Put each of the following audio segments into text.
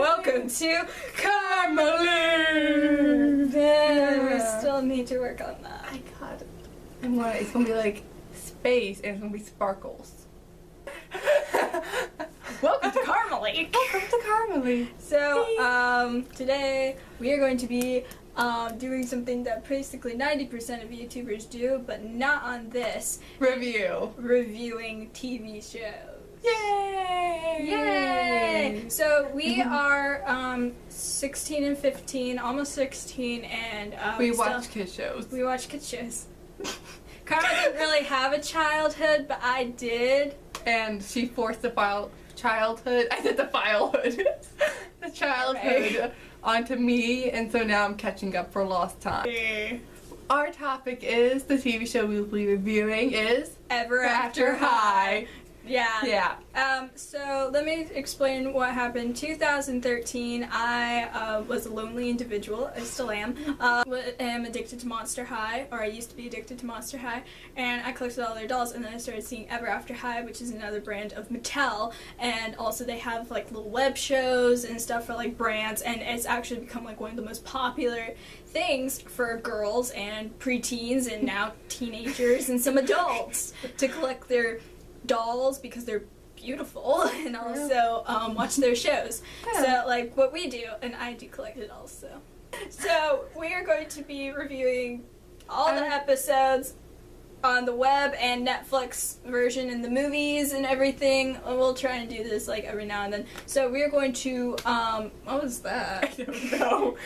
welcome to Carmelin! Yeah. We still need to work on that. I got it. And what? It's gonna be like space and it's gonna be sparkles. Welcome to Carmelin! Welcome to Carmelin! So, today we are going to be doing something that basically 90% of YouTubers do, but not on this. Reviewing TV shows. Yay! Yay! So we are 16 and 15, almost 16, and we watch kids shows. We watch kids shows. Karma didn't really have a childhood, but I did. And she forced the childhood. I said the filehood. The childhood onto me, and so now I'm catching up for lost time. Our topic is the TV show we will be reviewing is Ever After High. Yeah. So let me explain what happened. 2013, I was a lonely individual. I still am. Am addicted to Monster High, or I used to be addicted to Monster High, and I collected all their dolls, and then I started seeing Ever After High, which is another brand of Mattel, and also they have like little web shows and stuff for like brands, and it's actually become like one of the most popular things for girls and preteens and now teenagers and some adults to collect their dolls because they're beautiful and also watch their shows. So like what we do, and I do collect the dolls, so we are going to be reviewing all the episodes on the web and Netflix version and the movies and everything. We'll try and do this like every now and then. So we are going to what was that? I don't know.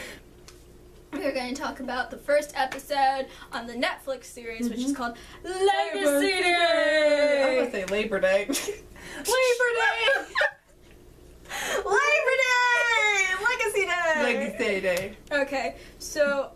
We're going to talk about the first episode on the Netflix series, which is called Legacy Day! I'm going to say Labor Day. Labor Day! Labor Day! Legacy Day! Legacy Day. Okay, so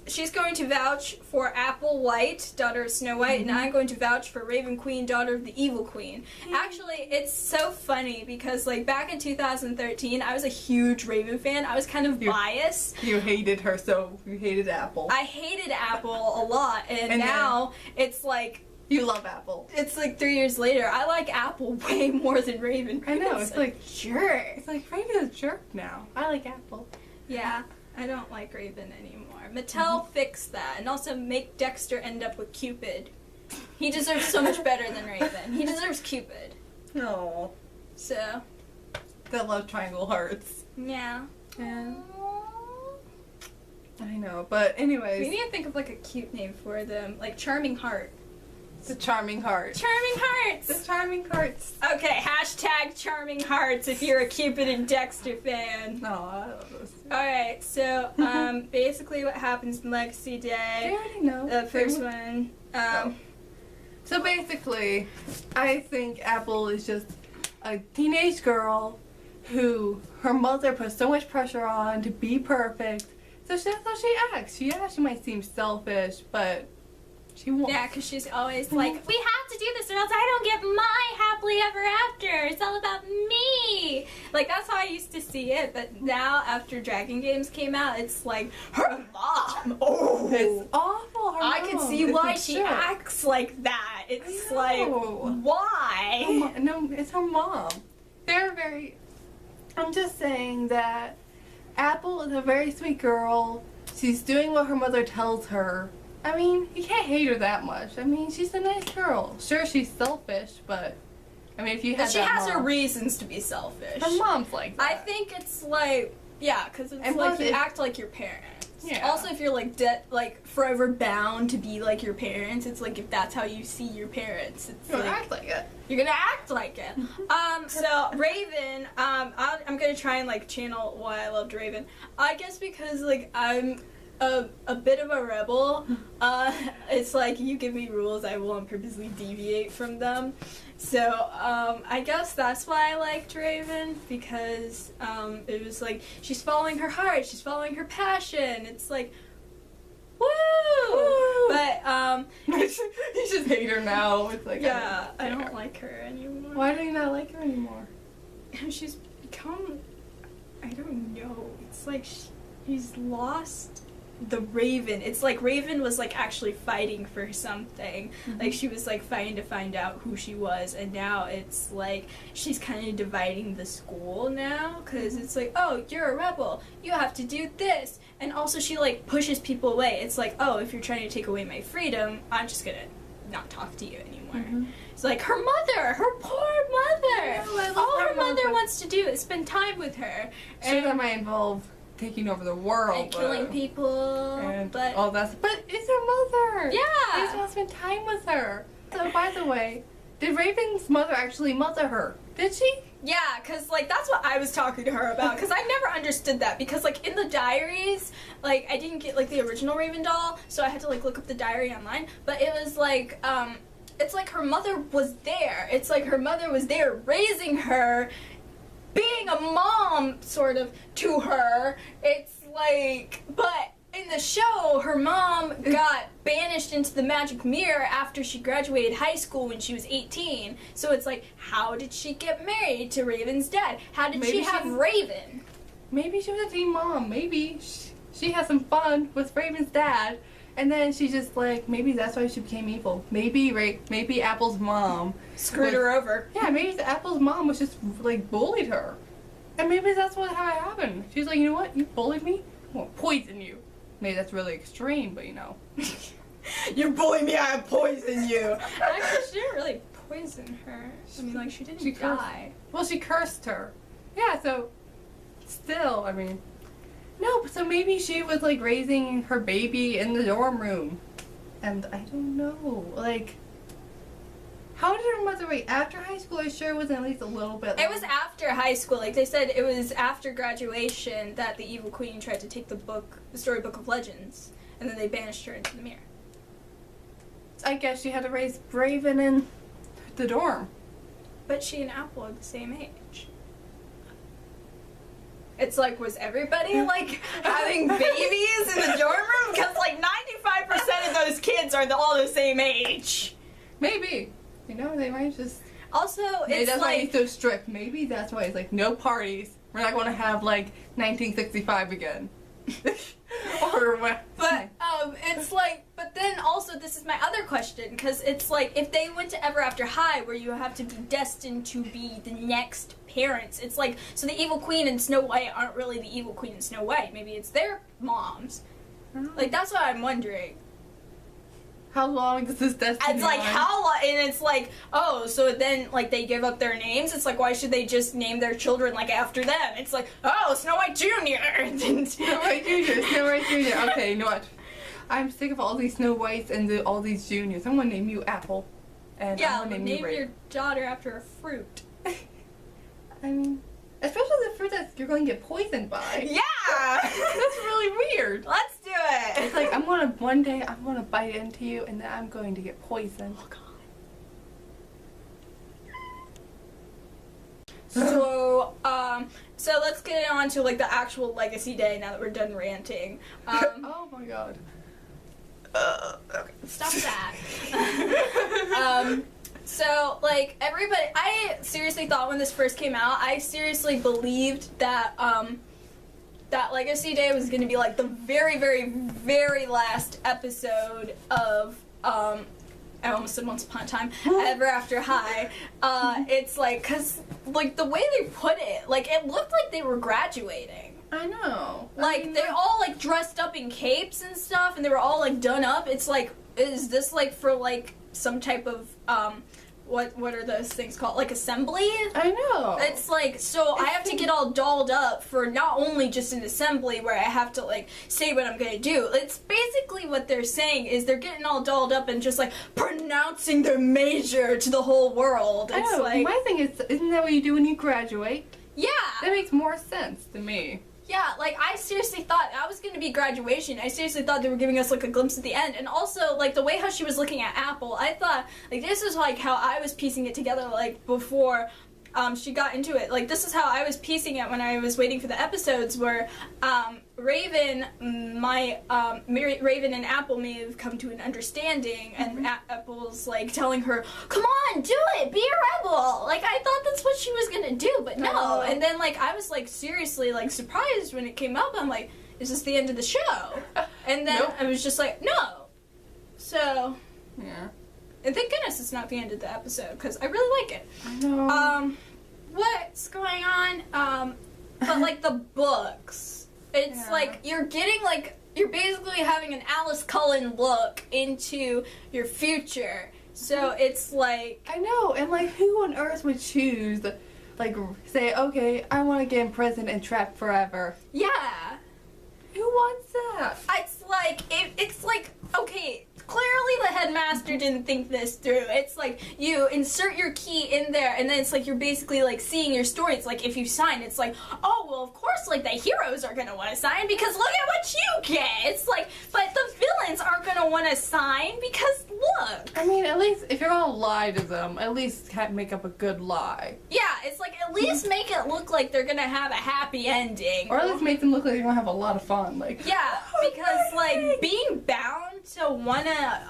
she's going to vouch for Apple White, daughter of Snow White, and I'm going to vouch for Raven Queen, daughter of the Evil Queen. Actually, it's so funny because like back in 2013, I was a huge Raven fan. I was kind of biased. You hated her, so you hated Apple. I hated Apple a lot, and now it's like you love Apple. It's like 3 years later. I like Apple way more than Raven. I know, it's like jerk. It's like Raven's a jerk now. I like Apple. Yeah, I don't like Raven anymore. Mattel fixed that, and also make Dexter end up with Cupid. He deserves so much better than Raven. He deserves Cupid. No. So. The love triangle hearts. Yeah. And I know, but anyways. We need to think of like a cute name for them, like Charming Heart. The Charming Heart. Charming Hearts! The Charming Hearts. Okay, hashtag Charming Hearts if you're a Cupid and Dexter fan. No, I love this. Alright, so basically what happens in Legacy Day. I already know. The first one. So basically, I think Apple is just a teenage girl who her mother puts so much pressure on to be perfect. So that's how she acts. She might seem selfish, but she won't. Yeah, because she's always like, we have to do this or else I don't get my happily ever after. It's all about me. Like, that's how I used to see it. But now, after Dragon Games came out, it's like, her mom. Oh, it's awful. Her I mom. can see why she acts like that. It's like, why? No, it's her mom. I'm just saying that Apple is a very sweet girl. She's doing what her mother tells her. I mean, you can't hate her that much. I mean, she's a nice girl. Sure, she's selfish, but I mean, if you had she has her reasons to be selfish. Her mom's like that. I think it's like, yeah, because it's like you act like your parents. Yeah. Also, if you're like forever bound to be like your parents, it's like if that's how you see your parents, it's you're gonna act like it. You're gonna act like it. So Raven, I'm gonna try and like channel why I loved Raven. I guess because like I'm a bit of a rebel. It's like you give me rules, I will purposely deviate from them. So I guess that's why I liked Raven, because it was like she's following her heart, she's following her passion. It's like, woo! But you just hate her now. It's like, yeah, I don't like her anymore. Why do you not like her anymore? She's become, I don't know. It's like she's lost the Raven. It's like Raven was like actually fighting for something. Like she was like fighting to find out who she was, and now it's like she's kind of dividing the school now, because it's like, oh, you're a rebel, you have to do this, and also she like pushes people away. It's like, oh, if you're trying to take away my freedom, I'm just gonna not talk to you anymore. It's like her mother, her poor mother. All her mother wants to do is spend time with her. Sure, that might involve taking over the world and killing people, and but all that. But it's her mother. Yeah, They just want to spend time with her. So, by the way, did Raven's mother actually mother her? Did she? yeah, because like that's what I was talking to her about, because I never understood that, because like in the diaries, like I didn't get like the original Raven doll, so I had to like look up the diary online, but it was like it's like her mother was there. It's like her mother was there raising her, being a mom sort of to her. It's like, but in the show, her mom got banished into the magic mirror after she graduated high school when she was 18. So it's like, how did she get married to Raven's dad? How did she have Raven? Maybe she was a teen mom. Maybe she had some fun with Raven's dad, and then she just like, maybe that's why she became evil. Maybe Apple's mom Screwed her over. Yeah, maybe Apple's mom was just like bullied her, and maybe that's how it happened. She's like, you know what? You bullied me. I'm gonna poison you. Maybe that's really extreme, but you know. You bully me, I poison you. Actually, she didn't really poison her. I mean, like, she didn't die. Well, she cursed her. Yeah, so still, I mean, no. So maybe she was like raising her baby in the dorm room, and I don't know, like. How did her mother wait after high school? I sure was at least a little bit. It was after high school. Like they said, it was after graduation that the evil queen tried to take the storybook of legends, and then they banished her into the mirror. I guess she had to raise Raven in the dorm. But she and Apple are the same age. It's like, was everybody like having babies in the dorm room? Because like 95% of those kids are all the same age. Maybe. You know, they might just. Also, Maybe it's that's like. why he's so strict. Maybe that's why it's like no parties. We're not going to have like 1965 again. Or what? But it's like. But then also, this is my other question, because it's like if they went to Ever After High, where you have to be destined to be the next parents. It's like, so the evil queen and Snow White aren't really the evil queen and Snow White. Maybe it's their moms. Like that's what I'm wondering. How long does this destiny It's like, how long? And it's like, oh, so then, like, they give up their names? It's like, why should they just name their children, like, after them? It's like, oh, Snow White Jr. Snow White Jr., Snow White Jr. Okay, you know what? I'm sick of all these Snow Whites and all these Juniors. I'm going to name you Apple. And yeah, I'm going to name your daughter after a fruit. I mean, especially the fruit that you're going to get poisoned by. Yeah! That's really weird. Let's do it! It's like, one day I'm gonna bite into you and then I'm going to get poisoned. Oh, God. So let's get on to, like, the actual Legacy Day now that we're done ranting. Oh my God. Okay, stop that. So, like, everybody, I seriously thought when this first came out, I seriously believed that, that Legacy Day was going to be, like, the very, very, very last episode of, I almost said Once Upon a Time, Ever After High. It's, like, because, like, the way they put it, like, it looked like they were graduating. I know. Like, they're all, like, dressed up in capes and stuff, and they were all, like, done up. It's, like, is this, like, for, like, some type of, what are those things called? Like assembly? I know. It's like, so I have to get all dolled up for not only just an assembly where I have to like say what I'm gonna do. It's basically what they're saying is they're getting all dolled up and just like pronouncing their major to the whole world. It's like, my thing is, isn't that what you do when you graduate? Yeah. That makes more sense to me. Yeah, like, I seriously thought that was going to be graduation. I seriously thought they were giving us, like, a glimpse at the end. And also, like, the way how she was looking at Apple, I thought, like, this is, like, how I was piecing it together, like, before she got into it. Like, this is how I was piecing it when I was waiting for the episodes where Raven and Apple may have come to an understanding, and Apple's, like, telling her, come on, do it, be a rebel. Like, I thought that's what she was gonna do, but no. And then, like, I was, like, seriously, like, surprised when it came up. I'm like, is this the end of the show? And then Nope. I was just like, no. So, Yeah. and thank goodness it's not the end of the episode, because I really like it. I know. What's going on? But like the books, it's Yeah. like you're getting like, you're basically having an Alice Cullen look into your future. So it's like, I know, and like, who on earth would choose, like, say, okay, I want to get in prison and trapped forever? yeah. Who wants that? It's like, okay, clearly the headmaster didn't think this through. It's like, you insert your key in there, and then it's like, you're basically like seeing your story. It's like, if you sign, it's like, oh, well, of course, like, the heroes are gonna want to sign, because look at what you get. It's like, but the villains aren't gonna want to sign, because look. I mean, at least, if you're gonna lie to them, at least make up a good lie. Yeah, it's like, at least make it look like they're gonna have a happy ending. Or at least make them look like they're gonna have a lot of fun, like... Yeah, because, like, being bound to wanna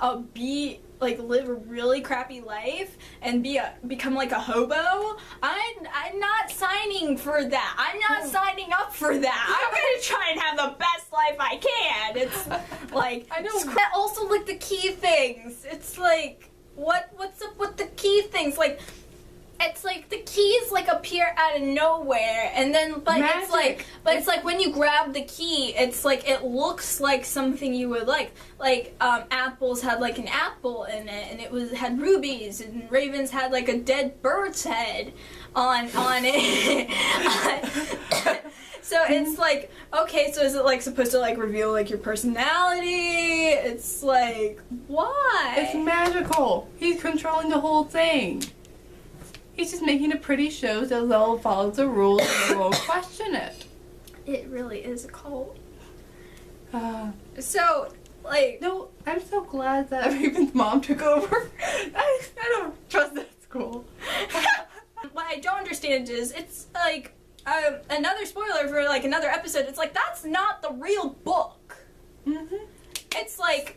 live a really crappy life and become like a hobo, I'm not signing for that. I'm not signing up for that. I'm gonna try and have the best life I can. It's like, I know. Also, like, the key things. It's like, what's up with the key things? Like, it's like the keys like appear out of nowhere, and then Magic. it's like when you grab the key, it's like it looks like something you would like. Like apples had like an apple in it, and had rubies, and ravens had like a dead bird's head on it. So it's like, okay, so is it like supposed to like reveal like your personality? It's like, why? It's magical. He's controlling the whole thing. He's just making a pretty show so they'll follow the rules and they won't question it. It really is a cult. Uh, So, like... no, I'm so glad that Raven's mom took over. I don't trust that school. What I don't understand is, it's like, another spoiler for like another episode, it's like, that's not the real book. Mm-hmm. It's like,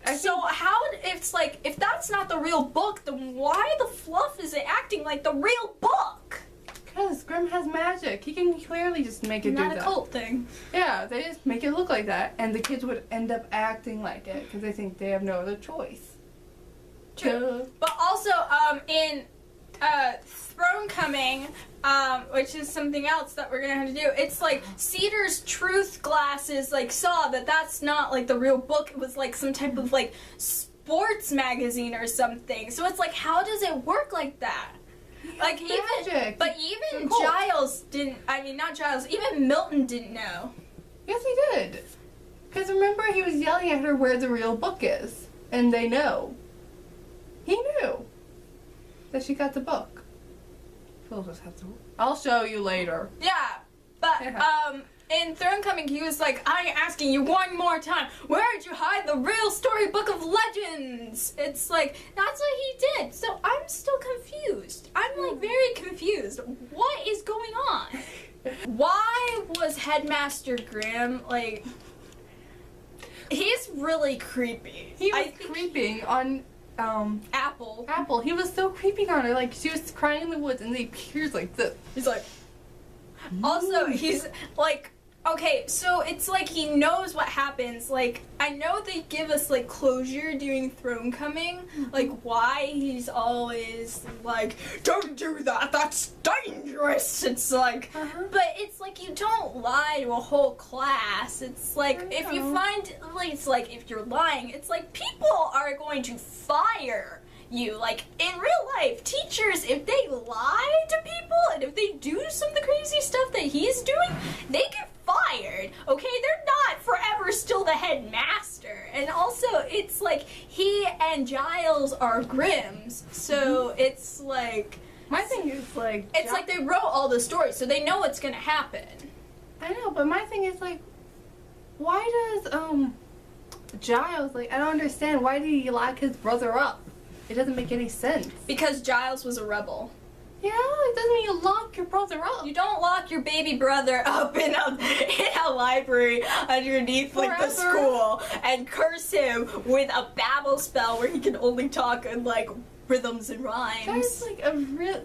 if that's not the real book, then why the fluff is it acting like the real book? Because Grim has magic. He can clearly just make it do Not that. a cult thing. Yeah, they just make it look like that, and the kids would end up acting like it because they think they have no other choice. True. But also, in Throne Coming, which is something else that we're gonna have to do, it's like Cedar's truth glasses like saw that that's not like the real book. It was like some type of like sports magazine or something. So it's like, how does it work like that? Like magic. even Cool. Giles didn't. I mean, not Giles. Even Milton didn't know. Yes, he did. Because remember, he was yelling at her where the real book is, and they know. He knew that she got the book. We'll just have to. I'll show you later. Yeah, but Yeah. in Throne Coming, he was like, I'm asking you one more time, where'd you hide the real storybook of legends? It's like, that's what he did. So I'm still confused. I'm like very confused. What is going on? Why was Headmaster Grim like? He's really creepy. He was I think creeping on Apple. Apple. He was so creeping on her. Like, she was crying in the woods, and he appears like this. He's like. Also, he's like, okay, so it's like he knows what happens. Like, I know they give us like closure during Throne Coming, like why he's always like, don't do that, that's dangerous. It's like, but it's like you don't lie to a whole class. It's like if you find, like, it's like if you're lying, it's like people are going to fire you. Like, in real life, teachers, if they lie to people and if they do some of the crazy stuff that he's doing, they get fired. Okay, they're not forever still the headmaster. And also, it's like he and Giles are Grims, so it's like, My thing is like, it's like they wrote all the stories, so they know what's gonna happen. I know, but my thing is like, why does Giles, like, I don't understand, why did he lock his brother up? It doesn't make any sense. Because Giles was a rebel. Yeah, it doesn't mean you lock your brother up. You don't lock your baby brother up in a library underneath like the Forever. school and curse him with a babble spell where he can only talk in like rhythms and rhymes. That's like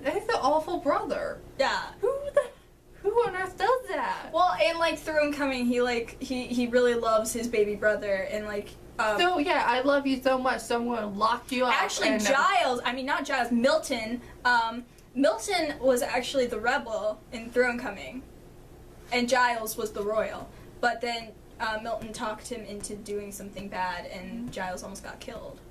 that's an awful brother. Yeah. Who on earth does that? Well, in like Throne Coming, he really loves his baby brother and like. So yeah, I love you so much, so I'm gonna lock you up. Actually, Giles. I mean, not Giles. Milton. Milton was actually the rebel in Throne Coming, and Giles was the royal. But then Milton talked him into doing something bad, and Giles almost got killed,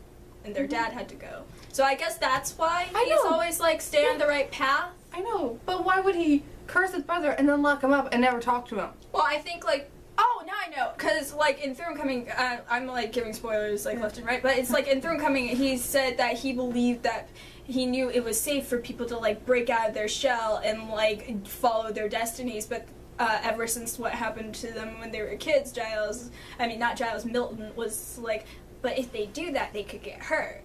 and their dad had to go. So I guess that's why he's always like stay on the right path. I know, but why would he curse his brother and then lock him up and never talk to him? Well, I think like. Oh, now I know, because, like, in Throne Coming, I'm, like, giving spoilers, like, left and right, but it's, like, in Throne Coming, he said that he believed that he knew it was safe for people to, like, break out of their shell and, like, follow their destinies, but ever since what happened to them when they were kids, Milton was, like, but if they do that, they could get hurt.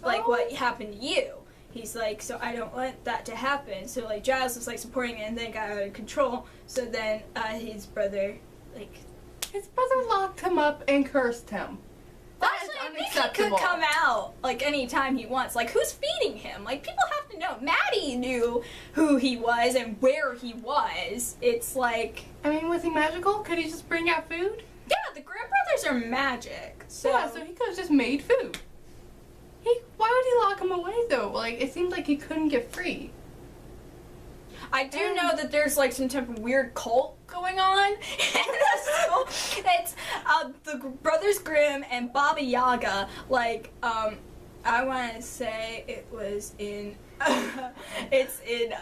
Like, what happened to you. He's like, so I don't want that to happen. So, like, Giles was, like, supporting it and then got out of control. So then his brother... Like, his brother locked him up and cursed him. That is unacceptable. He could come out like anytime he wants. Like, who's feeding him? Like, people have to know. Maddie knew who he was and where he was. It's like, I mean, was he magical? Could he just bring out food? Yeah, the Grimm brothers are magic. So yeah, so he could have just made food. Why would he lock him away though? Like, it seemed like he couldn't get free. I do know that there's like some type of weird cult going on in the school. It's the Brothers Grimm and Baba Yaga. Like, I want to say it was in, it's in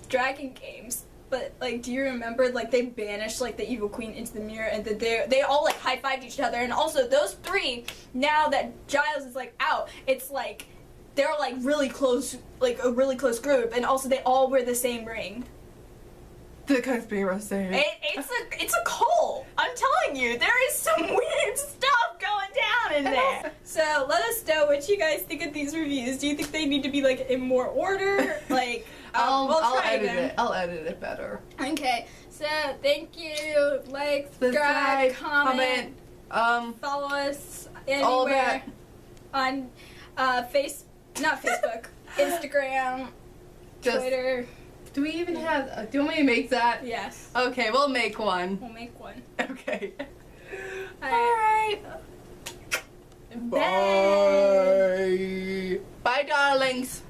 Dragon Games. But like, do you remember like they banished like the evil queen into the mirror, and then they all like high-fived each other, and also those three, now that Giles is like out, it's like. They're like really close, like a really close group, and also they all wear the same ring. The conspiracy. It's a cult. I'm telling you, there is some weird stuff going down in there. So let us know what you guys think of these reviews. Do you think they need to be like in more order? Like, I'll edit it. I'll edit it better. Okay. So thank you. Like, subscribe, comment, follow us anywhere on Not Facebook, Instagram, Twitter. Do we even have, do you want me to make that? Yes. Okay, we'll make one. We'll make one. Okay. Alright. Bye. Bye, darlings.